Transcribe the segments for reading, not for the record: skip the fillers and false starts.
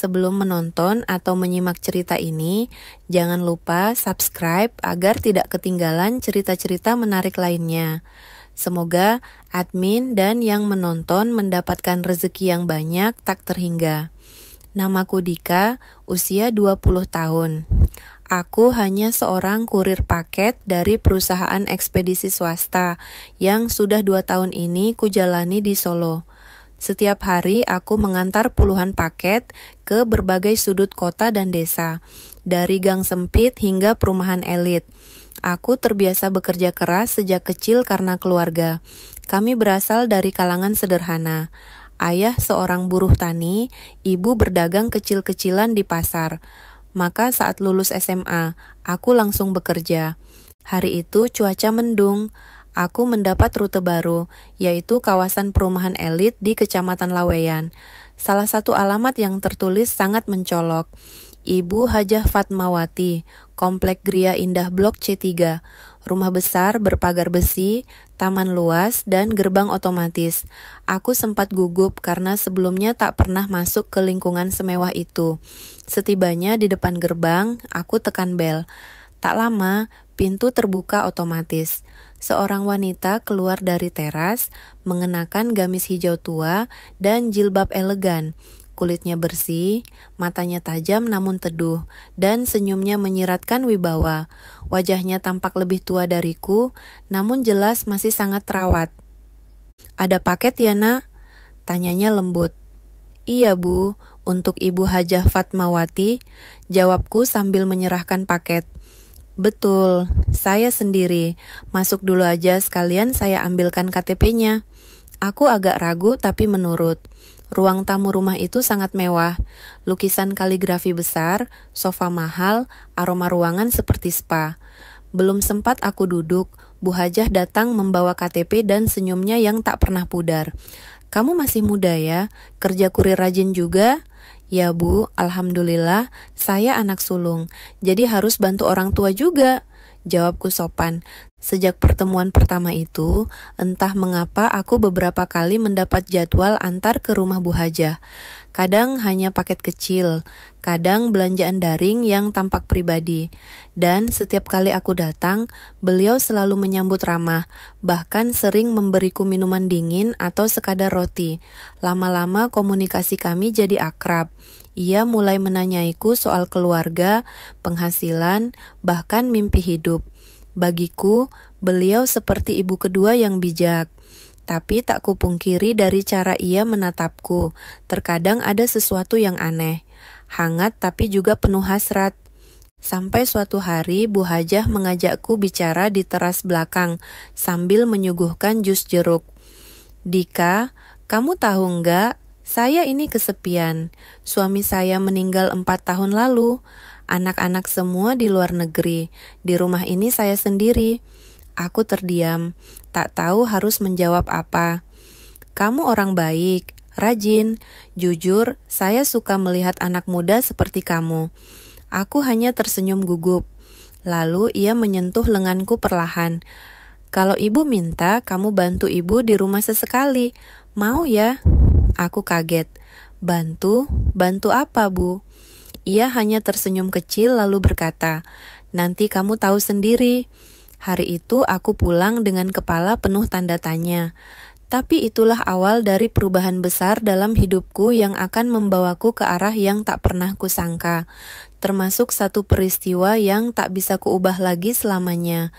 Sebelum menonton atau menyimak cerita ini, jangan lupa subscribe agar tidak ketinggalan cerita-cerita menarik lainnya. Semoga admin dan yang menonton mendapatkan rezeki yang banyak tak terhingga. Namaku Dika, usia 20 tahun. Aku hanya seorang kurir paket dari perusahaan ekspedisi swasta yang sudah 2 tahun ini kujalani di Solo. Setiap hari aku mengantar puluhan paket ke berbagai sudut kota dan desa, dari gang sempit hingga perumahan elit. Aku terbiasa bekerja keras sejak kecil karena keluarga. Kami berasal dari kalangan sederhana. Ayah seorang buruh tani, ibu berdagang kecil-kecilan di pasar. Maka saat lulus SMA, aku langsung bekerja. Hari itu cuaca mendung. Aku mendapat rute baru, yaitu kawasan perumahan elit di Kecamatan Laweyan. Salah satu alamat yang tertulis sangat mencolok. Ibu Hajah Fatmawati, Komplek Gria Indah Blok C3. Rumah besar berpagar besi, taman luas, dan gerbang otomatis. Aku sempat gugup karena sebelumnya tak pernah masuk ke lingkungan semewah itu. Setibanya di depan gerbang, aku tekan bel. Tak lama, pintu terbuka otomatis. Seorang wanita keluar dari teras, mengenakan gamis hijau tua dan jilbab elegan. Kulitnya bersih, matanya tajam namun teduh, dan senyumnya menyiratkan wibawa. Wajahnya tampak lebih tua dariku, namun jelas masih sangat terawat. "Ada paket ya, Nak?" tanyanya lembut. "Iya, Bu, untuk Ibu Hajah Fatmawati," jawabku sambil menyerahkan paket. "Betul, saya sendiri. Masuk dulu aja sekalian saya ambilkan KTP-nya." Aku agak ragu tapi menurut. Ruang tamu rumah itu sangat mewah. Lukisan kaligrafi besar, sofa mahal, aroma ruangan seperti spa. Belum sempat aku duduk, Bu Hajah datang membawa KTP dan senyumnya yang tak pernah pudar. "Kamu masih muda ya? Kerja kurir rajin juga?" "Ya Bu, alhamdulillah, saya anak sulung, jadi harus bantu orang tua juga," jawabku sopan. Sejak pertemuan pertama itu, entah mengapa aku beberapa kali mendapat jadwal antar ke rumah Bu Hajah. Kadang hanya paket kecil, kadang belanjaan daring yang tampak pribadi. Dan setiap kali aku datang, beliau selalu menyambut ramah, bahkan sering memberiku minuman dingin atau sekadar roti. Lama-lama komunikasi kami jadi akrab. Ia mulai menanyaiku soal keluarga, penghasilan, bahkan mimpi hidup. Bagiku, beliau seperti ibu kedua yang bijak. Tapi tak kupungkiri dari cara ia menatapku, terkadang ada sesuatu yang aneh. Hangat tapi juga penuh hasrat. Sampai suatu hari Bu Hajah mengajakku bicara di teras belakang sambil menyuguhkan jus jeruk. "Dika, kamu tahu nggak? Saya ini kesepian. Suami saya meninggal 4 tahun lalu. Anak-anak semua di luar negeri. Di rumah ini saya sendiri." Aku terdiam, tak tahu harus menjawab apa. "Kamu orang baik, rajin. Jujur, saya suka melihat anak muda seperti kamu." Aku hanya tersenyum gugup. Lalu ia menyentuh lenganku perlahan. "Kalau ibu minta, kamu bantu ibu di rumah sesekali. Mau ya?" Aku kaget. "Bantu? Bantu apa, Bu?" Ia hanya tersenyum kecil lalu berkata, "Nanti kamu tahu sendiri." Hari itu aku pulang dengan kepala penuh tanda tanya. Tapi itulah awal dari perubahan besar dalam hidupku yang akan membawaku ke arah yang tak pernah kusangka. Termasuk satu peristiwa yang tak bisa kuubah lagi selamanya.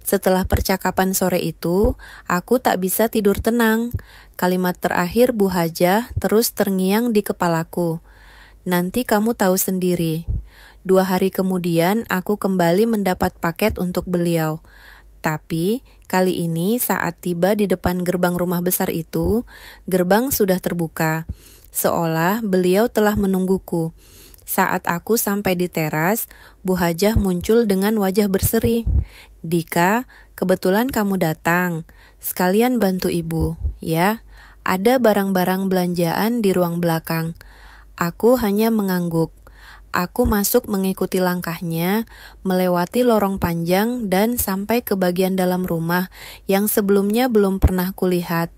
Setelah percakapan sore itu, aku tak bisa tidur tenang. Kalimat terakhir Bu Hajah terus terngiang di kepalaku. "Nanti kamu tahu sendiri." 2 hari kemudian aku kembali mendapat paket untuk beliau. Tapi kali ini saat tiba di depan gerbang rumah besar itu, gerbang sudah terbuka. Seolah beliau telah menungguku. Saat aku sampai di teras, Bu Hajah muncul dengan wajah berseri. "Dika, kebetulan kamu datang. Sekalian bantu ibu, ya. Ada barang-barang belanjaan di ruang belakang." Aku hanya mengangguk. Aku masuk mengikuti langkahnya, melewati lorong panjang dan sampai ke bagian dalam rumah yang sebelumnya belum pernah kulihat.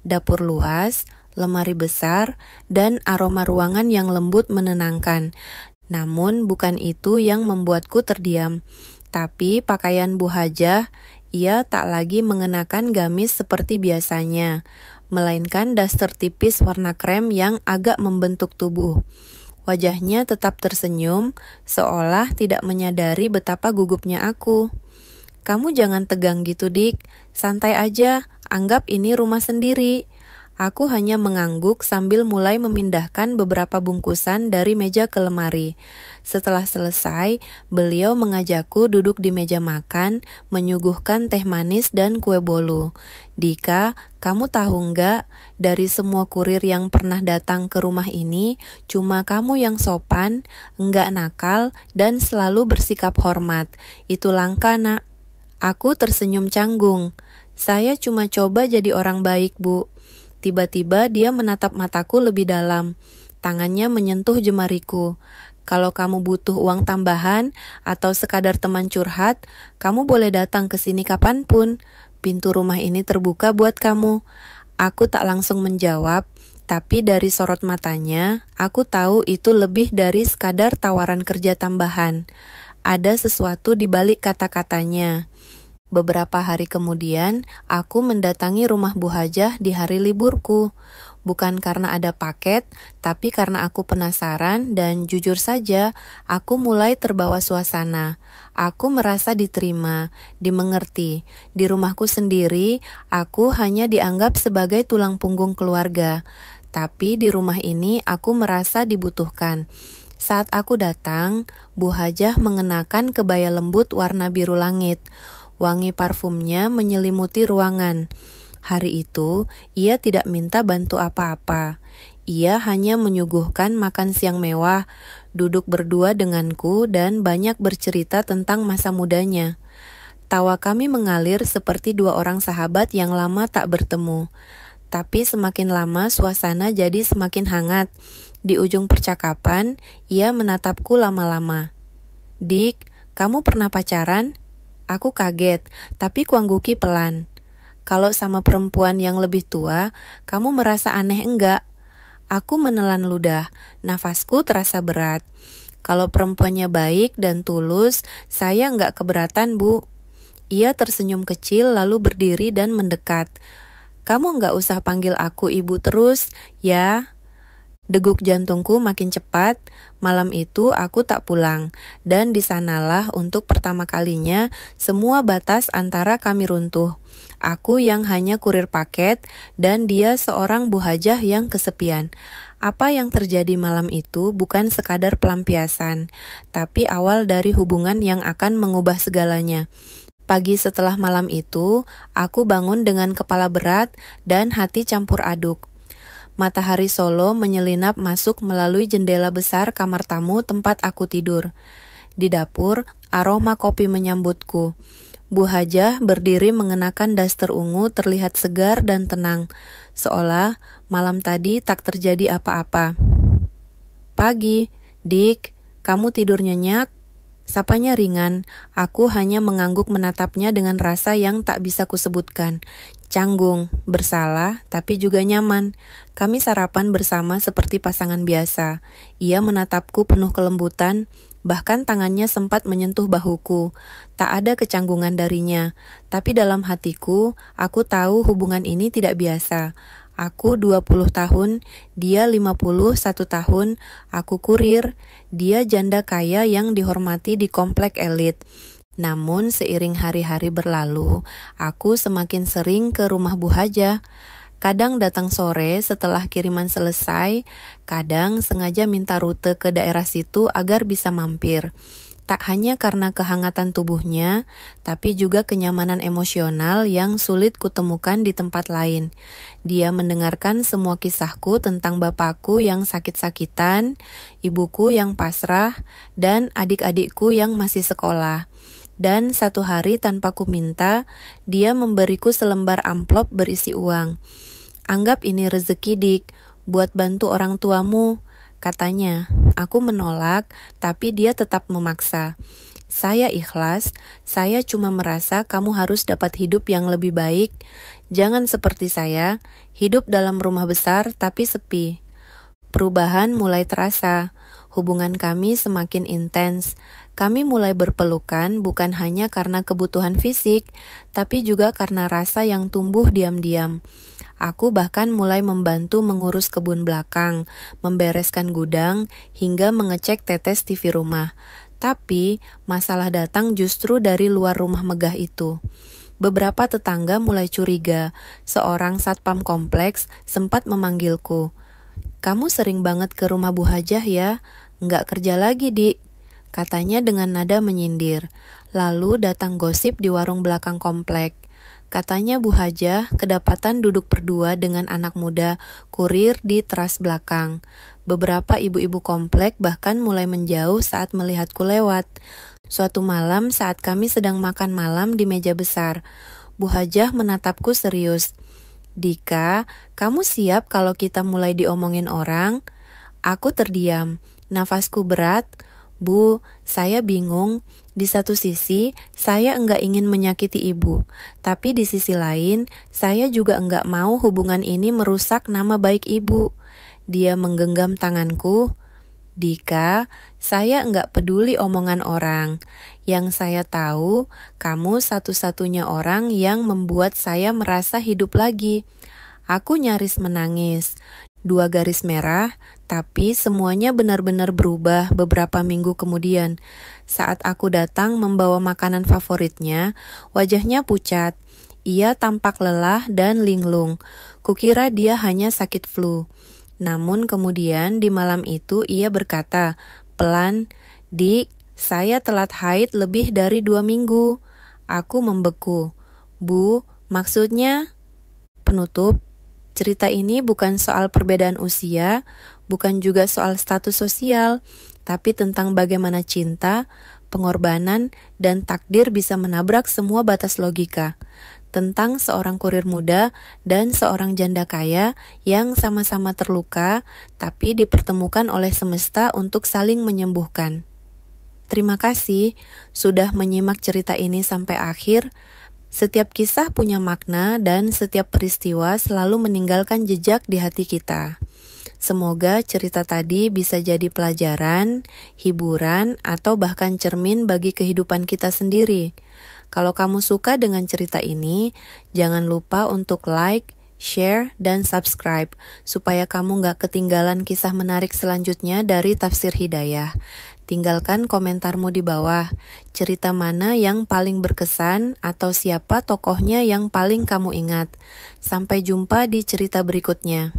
Dapur luas, lemari besar, dan aroma ruangan yang lembut menenangkan. Namun bukan itu yang membuatku terdiam. Tapi pakaian Bu Hajah, ia tak lagi mengenakan gamis seperti biasanya, melainkan daster tipis warna krem yang agak membentuk tubuh. Wajahnya tetap tersenyum, seolah tidak menyadari betapa gugupnya aku. "Kamu jangan tegang gitu, Dik. Santai aja, anggap ini rumah sendiri." Aku hanya mengangguk sambil mulai memindahkan beberapa bungkusan dari meja ke lemari. Setelah selesai, beliau mengajakku duduk di meja makan, menyuguhkan teh manis dan kue bolu. "Dika, kamu tahu nggak, dari semua kurir yang pernah datang ke rumah ini, cuma kamu yang sopan, nggak nakal, dan selalu bersikap hormat. Itu langka, Nak." Aku tersenyum canggung. "Saya cuma coba jadi orang baik, Bu." Tiba-tiba dia menatap mataku lebih dalam. Tangannya menyentuh jemariku. "Kalau kamu butuh uang tambahan atau sekadar teman curhat, kamu boleh datang ke sini kapanpun. Pintu rumah ini terbuka buat kamu." Aku tak langsung menjawab, tapi dari sorot matanya, aku tahu itu lebih dari sekadar tawaran kerja tambahan. Ada sesuatu di balik kata-katanya. Beberapa hari kemudian, aku mendatangi rumah Bu Hajah di hari liburku. Bukan karena ada paket, tapi karena aku penasaran dan jujur saja, aku mulai terbawa suasana. Aku merasa diterima, dimengerti. Di rumahku sendiri, aku hanya dianggap sebagai tulang punggung keluarga. Tapi di rumah ini aku merasa dibutuhkan. Saat aku datang, Bu Hajah mengenakan kebaya lembut warna biru langit. Wangi parfumnya menyelimuti ruangan. Hari itu, ia tidak minta bantu apa-apa. Ia hanya menyuguhkan makan siang mewah, duduk berdua denganku, dan banyak bercerita tentang masa mudanya. Tawa kami mengalir seperti dua orang sahabat yang lama tak bertemu. Tapi semakin lama suasana jadi semakin hangat. Di ujung percakapan, ia menatapku lama-lama. "Dik, kamu pernah pacaran?" Aku kaget, tapi kuangguki pelan. "Kalau sama perempuan yang lebih tua, kamu merasa aneh enggak?" Aku menelan ludah, nafasku terasa berat. "Kalau perempuannya baik dan tulus, saya enggak keberatan, Bu." Ia tersenyum kecil lalu berdiri dan mendekat. "Kamu enggak usah panggil aku ibu terus, ya." Degup jantungku makin cepat. Malam itu aku tak pulang, dan di sanalah untuk pertama kalinya semua batas antara kami runtuh. Aku yang hanya kurir paket, dan dia seorang Bu Hajah yang kesepian. Apa yang terjadi malam itu bukan sekadar pelampiasan, tapi awal dari hubungan yang akan mengubah segalanya. Pagi setelah malam itu, aku bangun dengan kepala berat dan hati campur aduk. Matahari Solo menyelinap masuk melalui jendela besar kamar tamu tempat aku tidur. Di dapur, aroma kopi menyambutku. Bu Hajah berdiri mengenakan daster ungu terlihat segar dan tenang, seolah malam tadi tak terjadi apa-apa. "Pagi, Dik, kamu tidur nyenyak?" Sapanya ringan, aku hanya mengangguk menatapnya dengan rasa yang tak bisa kusebutkan. Canggung, bersalah, tapi juga nyaman. Kami sarapan bersama seperti pasangan biasa. Ia menatapku penuh kelembutan, bahkan tangannya sempat menyentuh bahuku. Tak ada kecanggungan darinya, tapi dalam hatiku, aku tahu hubungan ini tidak biasa. Aku 20 tahun, dia 51 tahun, aku kurir, dia janda kaya yang dihormati di komplek elit. Namun seiring hari-hari berlalu, aku semakin sering ke rumah Bu Hajah. Kadang datang sore setelah kiriman selesai, kadang sengaja minta rute ke daerah situ agar bisa mampir. Tak hanya karena kehangatan tubuhnya, tapi juga kenyamanan emosional yang sulit kutemukan di tempat lain. Dia mendengarkan semua kisahku tentang bapakku yang sakit-sakitan, ibuku yang pasrah, dan adik-adikku yang masih sekolah. Dan satu hari tanpa ku minta, dia memberiku selembar amplop berisi uang. "Anggap ini rezeki, Dik, buat bantu orang tuamu," katanya. Aku menolak, tapi dia tetap memaksa. "Saya ikhlas, saya cuma merasa kamu harus dapat hidup yang lebih baik. Jangan seperti saya, hidup dalam rumah besar tapi sepi. Perubahan mulai terasa. Hubungan kami semakin intens. Kami mulai berpelukan bukan hanya karena kebutuhan fisik, tapi juga karena rasa yang tumbuh diam-diam. Aku bahkan mulai membantu mengurus kebun belakang, membereskan gudang, hingga mengecek tetes TV rumah. Tapi, masalah datang justru dari luar rumah megah itu. Beberapa tetangga mulai curiga. Seorang satpam kompleks sempat memanggilku. "Kamu sering banget ke rumah Bu Hajah ya? Nggak kerja lagi, Dik," katanya dengan nada menyindir. Lalu datang gosip di warung belakang komplek. Katanya Bu Hajah kedapatan duduk berdua dengan anak muda kurir di teras belakang. Beberapa ibu-ibu komplek bahkan mulai menjauh saat melihatku lewat. Suatu malam saat kami sedang makan malam di meja besar, Bu Hajah menatapku serius. "Dika, kamu siap kalau kita mulai diomongin orang?" Aku terdiam, nafasku berat. "Bu, saya bingung. Di satu sisi, saya enggak ingin menyakiti ibu. Tapi di sisi lain, saya juga enggak mau hubungan ini merusak nama baik ibu." Dia menggenggam tanganku. "Dika, saya enggak peduli omongan orang. Yang saya tahu, kamu satu-satunya orang yang membuat saya merasa hidup lagi." Aku nyaris menangis. 2 garis merah, tapi semuanya benar-benar berubah beberapa minggu kemudian. Saat aku datang membawa makanan favoritnya, wajahnya pucat. Ia tampak lelah dan linglung. Kukira dia hanya sakit flu. Namun kemudian di malam itu ia berkata, pelan, "Dik, saya telat haid lebih dari 2 minggu." Aku membeku. "Bu, maksudnya?" Penutup. Cerita ini bukan soal perbedaan usia, bukan juga soal status sosial, tapi tentang bagaimana cinta, pengorbanan, dan takdir bisa menabrak semua batas logika. Tentang seorang kurir muda dan seorang janda kaya yang sama-sama terluka, tapi dipertemukan oleh semesta untuk saling menyembuhkan. Terima kasih sudah menyimak cerita ini sampai akhir. Setiap kisah punya makna dan setiap peristiwa selalu meninggalkan jejak di hati kita. Semoga cerita tadi bisa jadi pelajaran, hiburan, atau bahkan cermin bagi kehidupan kita sendiri. Kalau kamu suka dengan cerita ini, jangan lupa untuk like, share, dan subscribe supaya kamu gak ketinggalan kisah menarik selanjutnya dari Tafsir Hidayah. Tinggalkan komentarmu di bawah. Cerita mana yang paling berkesan atau siapa tokohnya yang paling kamu ingat. Sampai jumpa di cerita berikutnya.